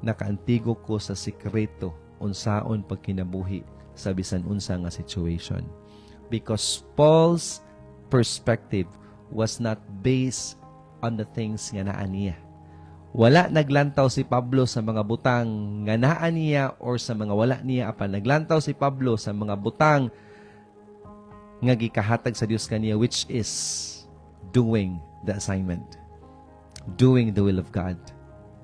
Speaker 2: nakaantigo ko sa sikreto unsaon pagkinabuhi sa bisan unsa nga situation. Because Paul's perspective was not based on the things nga naa niya. Wala naglantaw si Pablo sa mga butang nga naa niya or sa mga wala niya apan naglantaw si Pablo sa mga butang nga gikahatag sa Dios kaniya, which is doing the assignment, doing the will of God.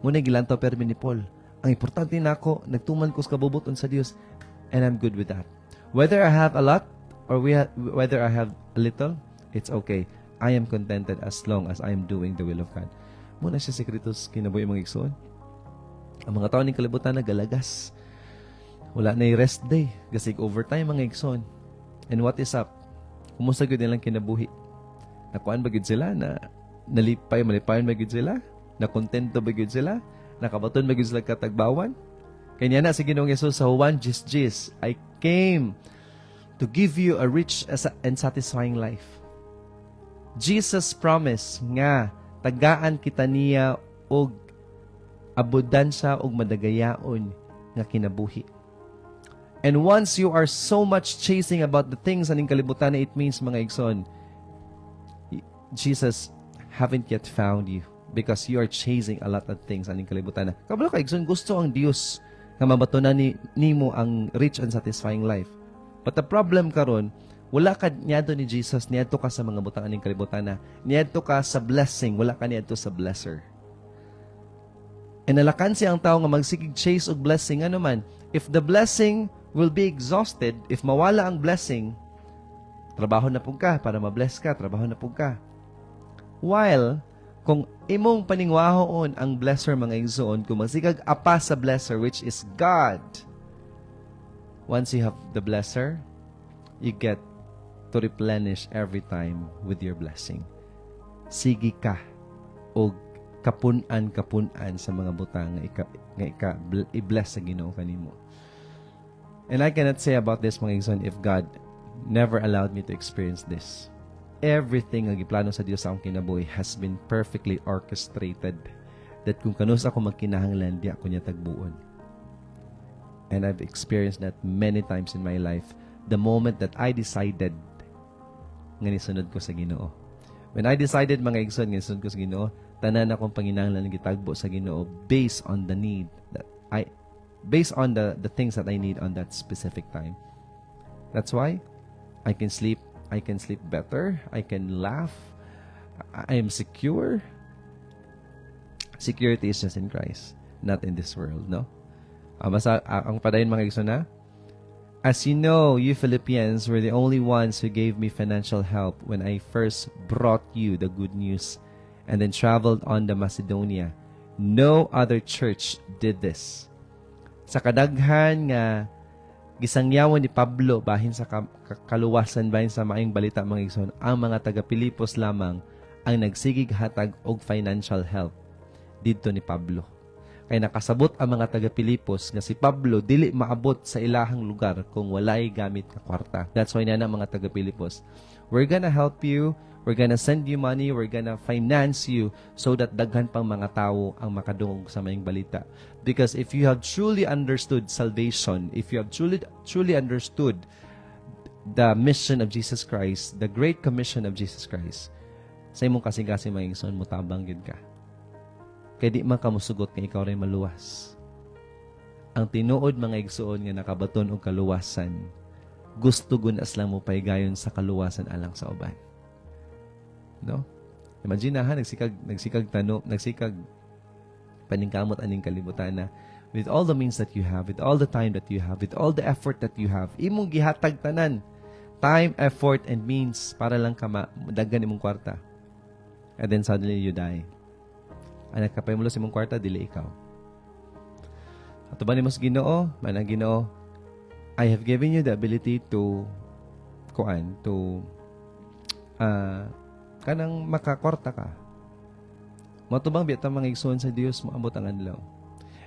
Speaker 2: Muna gilantaw permi ni Paul, ang importante nako nagtuman ko sa kabubuton sa Dios, and I'm good with that. Whether I have a lot or whether I have a little, it's okay. I am contented as long as I am doing the will of God. Muna siya sekretos kinabuhi mga igsoon. Ang mga tao ning kalibutan nagalagas. Wala na rest day, gasig overtime mga igsoon. And what is up? Kumusta gyud nilang kinabuhi? Nakuan ba gyud sila na malipayon ba gyud sila? Na kontento ba gyud sila? Nakabaton ba gyud sila katagbawan? Kanya na si Ginoong Yesus sa Juan 10:10, I came to give you a rich and satisfying life. Jesus promised nga tagaan kita niya og abudansya og madagayaon nga kinabuhi. And once you are so much chasing about the things aning kalibutan, it means mga igsoon, Jesus haven't yet found you because you are chasing a lot of things aning kalibutan. Kabalo ka igsoon, gusto ang Dios nga mabatunan nimo ang rich and satisfying life. But the problem karon, wala ka niadto ni Jesus, niadto ka sa mga butang aning kalibutan na, niadto ka sa blessing, wala ka niadto sa blesser. And nalakan siya ang tao nga magsigig chase og blessing, ano man, if the blessing will be exhausted, if mawala ang blessing, trabaho na pug ka para ma-bless ka, trabaho na pug ka. While kung imong paningwahoon ang blesser mga igsoon, kung magsigag apa sa blesser which is God, once you have the blesser, you get to replenish every time with your blessing. Sige ka o kapunan sa mga butang nga i-bless sa Ginoo kanimo. And I cannot say about this mga igsoon if God never allowed me to experience this. Everything nga giplano sa Dios sa akong kinabuhi has been perfectly orchestrated, that kung kanus ako magkinahanglan, di ako niya tagbuon. And I've experienced that many times in my life, the moment that I decided nga nisunod ko sa Ginoo. When I decided mga igsoon nga sunod ko sa Ginoo, tanan akong panginahanglan gitagbo sa Ginoo based on the need that based on the things that I need on that specific time. That's why I can sleep better, I can laugh, I am secure. Security is just in Christ, not in this world, no? Ang padayon mga igsoon na, as you know, you Philippians were the only ones who gave me financial help when I first brought you the good news and then traveled on to Macedonia. No other church did this. Sa kadaghan nga gisangyawon ni Pablo bahin sa kaluwasan bahin sa maayong balita mga igsoon, ang mga taga Pilipos lamang ang nagsigig hatag og financial help didto ni Pablo. Kaya nakasabot ang mga taga Pilipos nga si Pablo dili maabot sa ilahang lugar kung walay gamit ka kwarta. That's why na mga taga Pilipos, we're gonna help you, we're gonna send you money, we're gonna finance you so that daghan pang mga tao ang makadungog sa mayong balita. Because if you have truly understood salvation, if you have truly understood the mission of Jesus Christ, the Great Commission of Jesus Christ, sa imong kasing-kasing mga igsoon, mutabang yun ka. Kaya di man ka musugot nga ikaw rin maluwas. Ang tinuod mga igsoon nga nakabaton og kaluwasan, gusto gunas lang mo paigayon sa kaluwasan alang sa uban. No? Imagine ha, nagsikag paningkamot aning kalibutan na with all the means that you have, with all the time that you have, with all the effort that you have, imong gihatag tanan, time, effort, and means para lang ka madaggan imong kwarta. And then suddenly you die. Ang nagkapaymulo sa imong kwarta, dili ikaw. Ato ba ni mo sa Ginoo? Manang Ginoo, I have given you the ability to kanang makakwarta ka. Matubang biyata mga igsoon sa Dios moabot ang adlaw.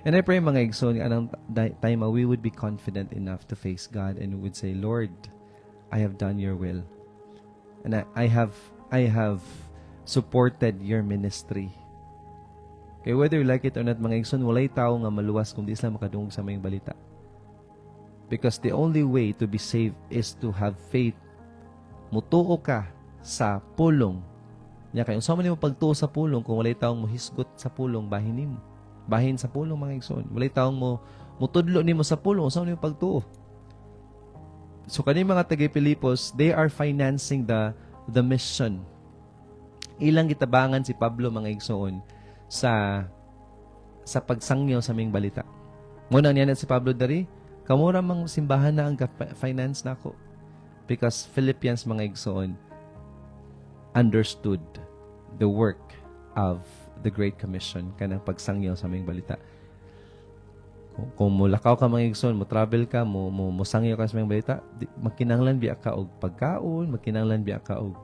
Speaker 2: And I pray mga igsoon anang time we would be confident enough to face God and we would say, Lord, I have done your will. And I have supported your ministry. Kaya whether you like it or not, mga igsoon, walay tao nga maluwas kung di sila makadungog sa mayong balita. Because the only way to be saved is to have faith. Mutuo ka sa pulong. Nya kay unsa man nimo pagtuo sa pulong kung walay taong mohisgot sa pulong bahin nimo. Bahin sa pulong mga igsoon. Walay taong mutudlo nimo sa pulong unsa man nimo pagtuo. So kani mga taga-Pilipos, they are financing the mission. Ilang gitabangan si Pablo mga igsoon sa pagsangyaw sa ming balita. Muna niya si Pablo dari, kamura mang simbahan na ang finance nako. Because Philippians mga igsoon understood the work of the Great Commission kanang pagsangyaw sa ming balita. Kung mulakaw ka mga igsoon, mo travel ka, mo sangyaw ka sa ming balita, makinahanglan biya ka og pagkaon, makinahanglan biya ka og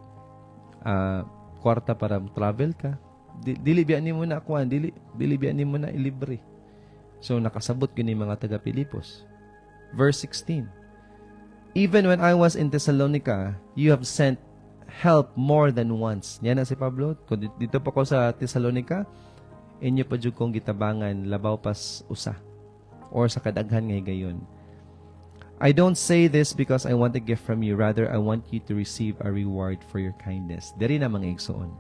Speaker 2: kwarta para travel ka. Dili biya nimo na kuan, dili biya nimo na ilibre. So nakasabot gyud ni mga taga Pilipos. Verse 16. Even when I was in Thessalonica, you have sent help more than once. Yan na si Pablo. Kung dito pa ko sa Thessalonica, inyo pa jud kong gitabangan labaw pas usa or sa kadaghan nga gayon. I don't say this because I want a gift from you, rather I want you to receive a reward for your kindness. Diri na mga igsoon.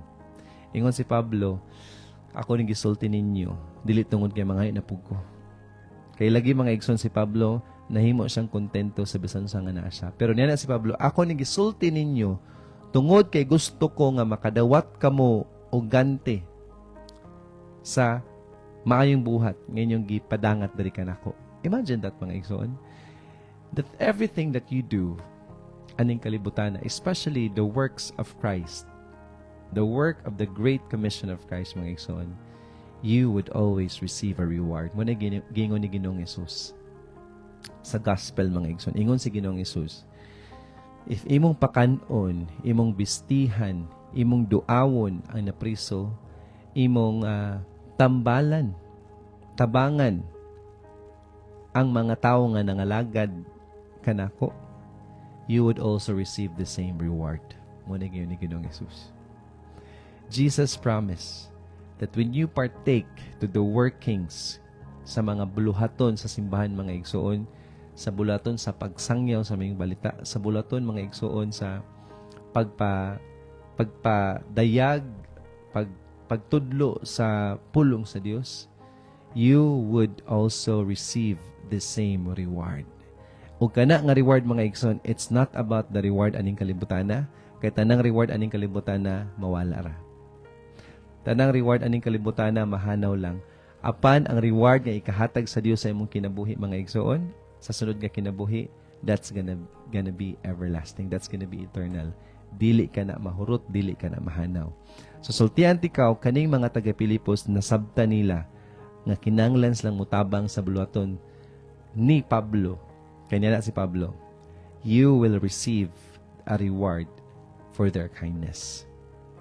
Speaker 2: Ingon si Pablo, ako ning gisulti ninyo, dili tungod kay mga napugko. Kay lagi mga igsoon si Pablo, nahimo siyang kontento sa bisan sa nga naa siya. Pero niya na si Pablo, ako ning gisulti ninyo tungod kay gusto ko nga makadawat kamo og ganti sa maayong buhat ngayong gipadangat diri kanako. Imagine that mga igsoon. That everything that you do aning kalibutan, especially the works of Christ, the work of the Great Commission of Christ, mga igsoon, you would always receive a reward. Muna gingon ni Ginoong Hesus sa gospel, mga igsoon. Ingon si Ginoong Hesus, if imong pakanon, imong bistihan, imong duawon ang napriso, imong tambalan, tabangan ang mga tao nga nangalagad kanako, you would also receive the same reward. Muna gingon ni Ginoong Hesus. Jesus promised that when you partake to the workings sa mga buluhaton sa simbahan mga igsoon, sa bulaton sa pagsangyaw sa mga balita, sa bulaton mga igsoon sa pagpadayag, pagtudlo sa pulong sa Dios, you would also receive the same reward. O kana nga reward mga igsoon, it's not about the reward aning kalibutana, kay tanang reward aning kalibutana mawala ra. Tanang reward aning kalibutana mahanaw lang. Apan ang reward nga ikahatag sa Dios sa imong kinabuhi mga igsoon, sa sunod nga kinabuhi, that's gonna be everlasting. That's gonna be eternal. Dili ka na mahurot, dili ka na mahanaw. So sultian tikaw kaning mga taga Pilipos nasabta nila nga kinanglan lang mutabang sa buluhaton ni Pablo. Kanya na si Pablo. You will receive a reward for their kindness.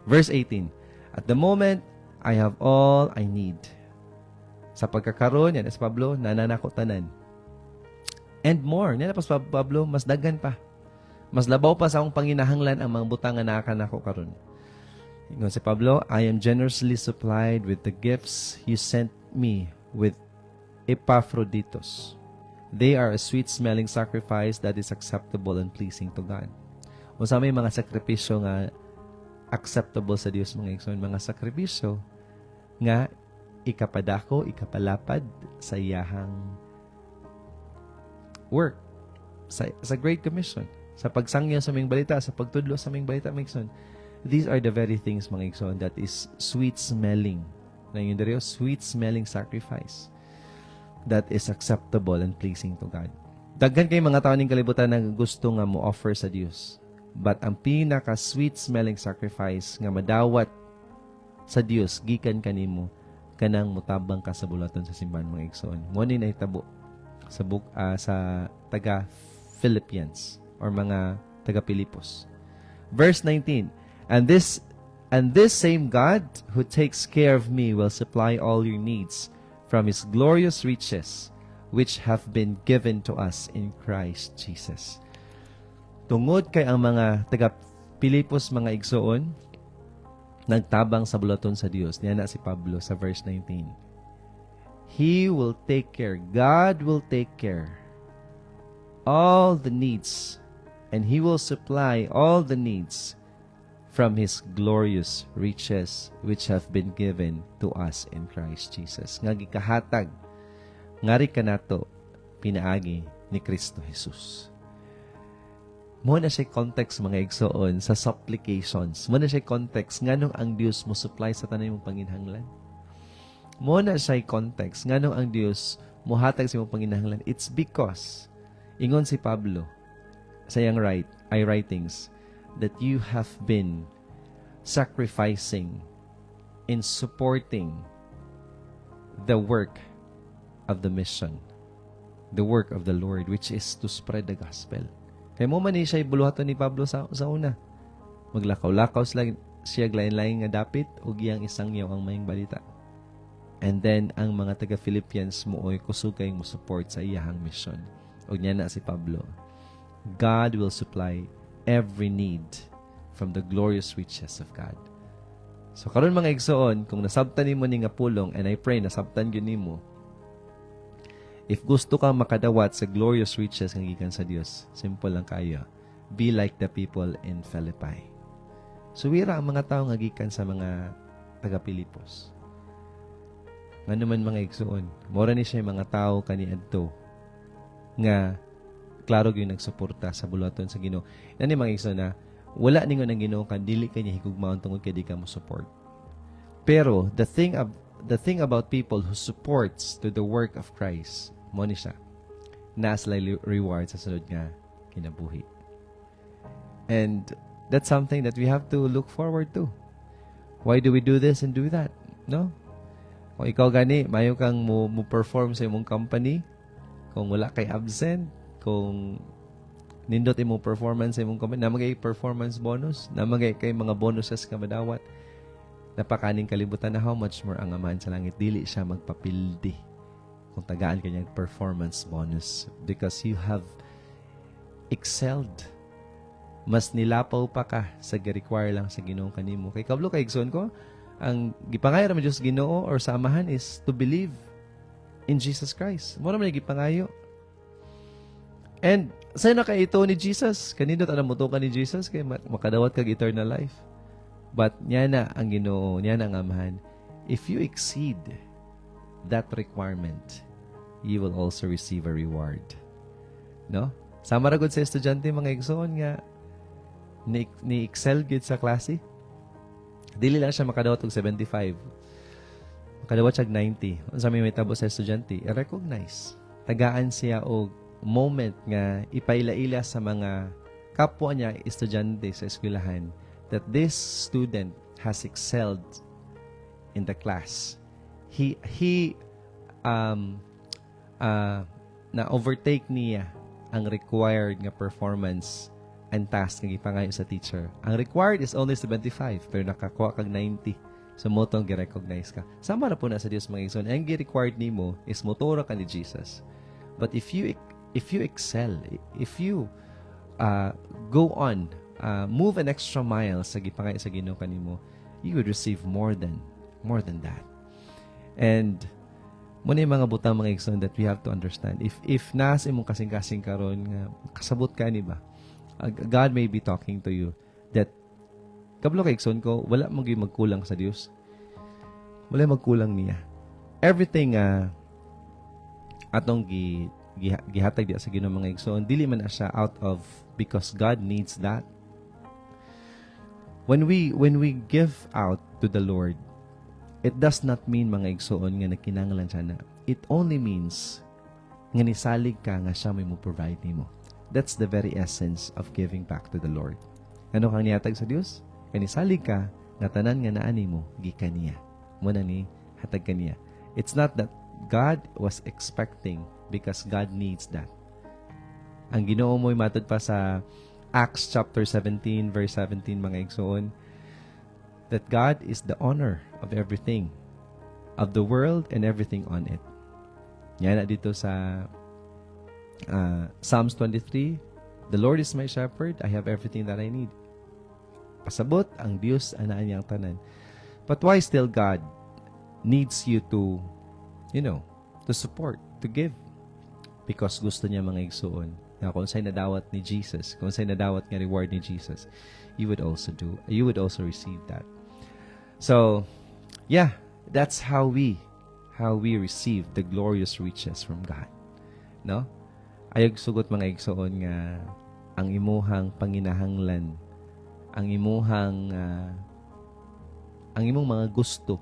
Speaker 2: Verse 18. At the moment, I have all I need. Sa pagkakaroon, yan si Pablo, nananako tanan. And more, yan pa Pablo, mas daghan pa. Mas labaw pa sa akong panginahanglan ang mga butang nga nakakanako karon. Ingon si Pablo, I am generously supplied with the gifts you sent me with Epaphroditus. They are a sweet-smelling sacrifice that is acceptable and pleasing to God. O sa may mga sakripisyo nga acceptable sa Dios mga igsoon, mga sakripisyo nga ikapadako, ikapalapad sa iyahang work sa Great Commission, sa pagsangyo sa ming balita, sa pagtudlo sa ming balita mga igsoon. These are the very things mga igsoon that is sweet-smelling. Ngayon dito, sweet-smelling sacrifice that is acceptable and pleasing to God. Daghan kay mga tao ning kalibutan na gusto nga mo offer sa Dios. But ang pinaka-sweet-smelling sacrifice nga madawat sa Dios gikan kanimo kanang mutabang ka sa bulaton sa simbahan mga igsoon. Mo ni nahitabo sa taga Philippians or mga taga Pilipos. Verse 19. And this same God who takes care of me will supply all your needs from His glorious riches which have been given to us in Christ Jesus. Tungod kay ang mga taga Pilipos mga igsoon nagtabang sa bulaton sa Dios. Niya na si Pablo sa verse 19. He will take care. God will take care all the needs and He will supply all the needs from His glorious riches which have been given to us in Christ Jesus. Nga gikahatag, ngari kanato pinaagi ni Kristo Jesus. Muna siya context mga igsoon sa supplications. Muna siya context nganong ang Dios mo supply sa tanan mong panginhanglan. Muna siya context nganong ang Dios mo hatag sa imong panginhanglan. It's because ingon si Pablo sa iyang writings that you have been sacrificing in supporting the work of the mission, the work of the Lord, which is to spread the gospel. Kaya mo man siya ibuluhaton ni Pablo sa una. Maglakaw-lakaw siya glain-lain nga dapit o giyang isang yaw ang maying balita. And then, ang mga taga-Philippians mo oy kusugay mo support sa iyahang mission. O niya na si Pablo. God will supply every need from the glorious riches of God. So, karon mga igsoon, kung nasabtan nimo ni nga pulong, and I pray nasabtan gyud nimo, if gusto kang makadawat sa glorious riches ng gikan sa Dios, simple lang kayo. Be like the people in Philippi. Suwira ang mga tao nga gikan sa mga taga-Pilipos. Nga naman mga igsoon, mora ni siya mga tao kaniadto nga klaro gyud nagsuporta sa bulaton sa Ginoo. Nani mga igsoon na wala ningon ang Ginoo kan dili kanya higugmaon tungod kay di ka mo support. Pero the thing about people who supports to the work of Christ, mo ni siya nas reward sa sunod nga kinabuhi. And that's something that we have to look forward to. Why do we do this and do that? No? Kung ikaw gani, mayo kang mo perform sa imong company, kung wala kay absent, kung nindot imong performance sa imong company, namagay performance bonus, namagay kay mga bonuses ka madawat, napakaning kalibutan na how much more ang Amahan sa langit. Dili siya magpapildi kung tagaan kanyang performance bonus because you have excelled. Mas nilapaw pa ka sa gi-require lang sa Ginoo kanimo. Kay kablo kay igsoon ko, ang gipangayo ra Dios Ginoo or sa Amahan is to believe in Jesus Christ. Mo ra man gipangayo. And sa na kay ito ni Jesus, kanindot ana mutukan ni Jesus kay makadawat kag eternal life. But niya na ang Ginoo, niya na ang Amahan, if you exceed that requirement, you will also receive a reward. No? Sama ra gud sa estudyante mga igsoon nga ni excel gid sa klase. Dili lang siya makadawat og 75. Makadawat siya og 90. Unsa may tabo sa estudyante, i-recognize. Tagaan siya og moment nga ipaila-ila sa mga kapwa niya estudyante sa eskwelahan that this student has excelled in the class. He na overtake niya ang required nga performance and task nga gipangayo sa teacher. Ang required is only 75 pero nakakuha kag 90. So mo tong gi-recognize ka. Sama ra po na sa Dios mga igsoon. Ang gi-required nimo is motora ka ni Jesus. But if you excel, if you go on, move an extra mile sa gipangayo sa Ginoo kanimo, you would receive more than that. And muna yung mga butang mga igsoon that we have to understand. If nasa imong kasing-kasing karon nga kasabot ka ni ba? God may be talking to you that kablo kay igsoon ko, wala mo gyud magkulang sa Dios. Wala magkulang niya. Everything atong gihatag diya sa Ginoo mga igsoon, dili man na siya out of because God needs that. When we give out to the Lord, it does not mean mga igsoon nga nagkinahanglan siya na. It only means nga nisalig ka nga siya may mo provide nimo. That's the very essence of giving back to the Lord. Ano kang nihatag sa Dios? Kanisalig ka nga tanan nga naa nimo gikan niya. Muna ni hatag kaniya. It's not that God was expecting because God needs that. Ang Ginoo mo'y matod pa sa Acts chapter 17 verse 17 mga igsoon, that God is the owner of everything, of the world and everything on it. Yan na dito sa Psalms 23, the Lord is my shepherd, I have everything that I need. Pasabot, ang Diyos anaan niyang tanan. But why still God needs you to, to support, to give? Because gusto niya mga igsoon na kung sa'y nadawat ni Jesus, kung sa'y nadawat nga reward ni Jesus, you would also receive that. So, yeah, that's how we receive the glorious riches from God. No? Ayog sugot mga igsoon nga ang imuhang panginahanglan, ang imong mga gusto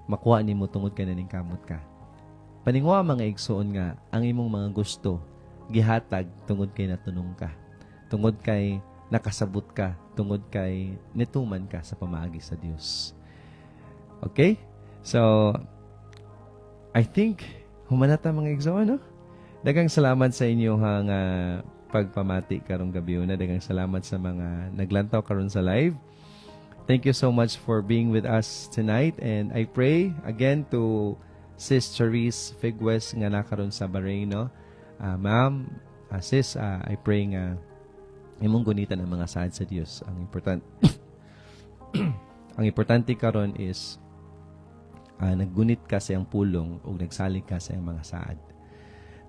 Speaker 2: makuha nimo tungod kay naning kamot ka. Paningwa mga igsoon nga ang imong mga gusto gihatag tungod kay natunong ka. Tungod kay nakasabot ka, tungod kay nituman ka sa pamaagi sa Dios. Okay? So, I think, humanata mga igsoon, no? Daghang salamat sa inyong pagpamati karong gabi una. Daghang salamat sa mga naglantaw karon sa live. Thank you so much for being with us tonight. And I pray again to Sis Charisse Figues nga nakaroon sa Bahrain, no? Ma'am, sis, I pray nga imong gunitan ang mga saad sa Dios. Ang importante karon is naggunit ka sa iyang pulong o nagsalig ka sa iyang mga saad.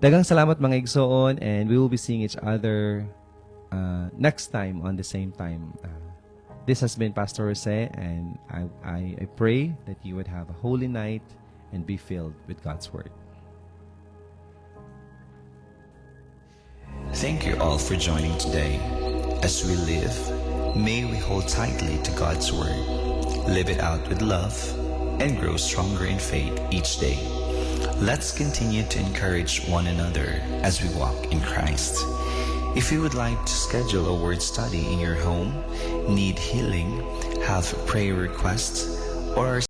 Speaker 2: Daghang salamat mga igsoon, and we will be seeing each other next time on the same time. This has been Pastor Jose, and I pray that you would have a holy night and be filled with God's Word.
Speaker 1: Thank you all for joining today. As we live, may we hold tightly to God's Word, live it out with love, and grow stronger in faith each day. Let's continue to encourage one another as we walk in Christ. If you would like to schedule a word study in your home, need healing, have prayer requests, or are